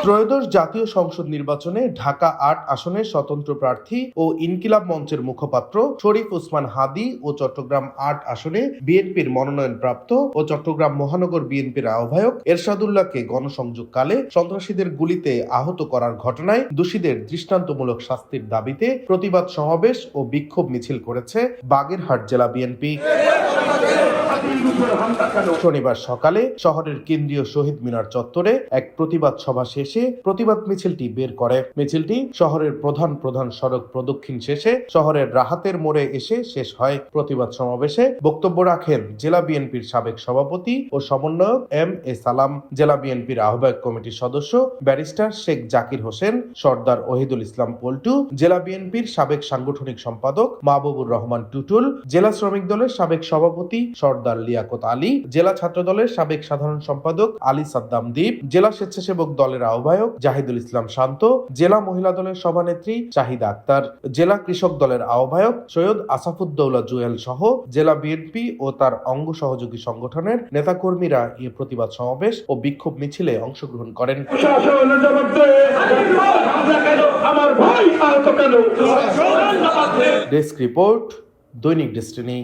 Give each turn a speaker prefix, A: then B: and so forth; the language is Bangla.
A: ত্রয়োদশ জাতীয় সংসদ নির্বাচনে ঢাকা ৮ আসনের স্বতন্ত্র প্রার্থী ও ইনকিলাব মঞ্চের মুখপাত্র শরীফ ওসমান হাদী ও চট্টগ্রাম ৮ আসনে বিএনপির মনোনয়নপ্রাপ্ত ও চট্টগ্রাম মহানগর বিএনপির আহ্বায়ক এরশাদুল্লাহকে গণসংযোগকালে সন্ত্রাসীদের গুলিতে আহত করার ঘটনায় দোষীদের দৃষ্টান্তমূলক শাস্তির দাবিতে প্রতিবাদ সমাবেশ ও বিক্ষোভ মিছিল করেছে বাগেরহাট জেলা বিএনপি। শনিবার সকালে শহরের কেন্দ্রীয় শহীদ মিনার চত্বরে এক প্রতিবাদ সভা শেষে প্রতিবাদ মিছিলটি বের করে। মিছিলটি শহরের প্রধান সড়ক প্রদক্ষিণ শেষে শহরের রাহাতের মোড়ে এসে শেষ হয়। প্রতিবাদ সমাবেশে বক্তব্য রাখেন জেলা বিএনপির সাবেক সভাপতি ও সমন্বয়ক এম এ সালাম, জেলা বিএনপির আহ্বায়ক কমিটির সদস্য ব্যারিস্টার শেখ জাকির হোসেন, সর্দার ওহিদুল ইসলাম পল্টু, জেলা বিএনপির সাবেক সাংগঠনিক সম্পাদক মাহবুবুর রহমান টুটুল, জেলা শ্রমিক দলের সাবেক সভাপতি সর্দার লিয়াকত আলী, জেলা ছাত্র দলের সাবেক সাধারণ সম্পাদক আলী সাদ্দাম দ্বীপ, জেলা স্বেচ্ছাসেবক দলের আহ্বায়ক জাহিদুল ইসলাম শান্ত, জেলা মহিলা দলের সভানেত্রী শাহিদা আক্তার, জেলা কৃষক দলের আহ্বায়ক সৈয়দ আসাফুদ্দৌলা জুয়েল সহ জেলা বিএনপি ও তার অঙ্গ সহযোগী সংগঠনের নেতাকর্মীরা এই প্রতিবাদ সমাবেশ ও বিক্ষোভ মিছিলে অংশগ্রহণ করেন। ডেস্ক রিপোর্ট, দৈনিক ডেস্টিনি।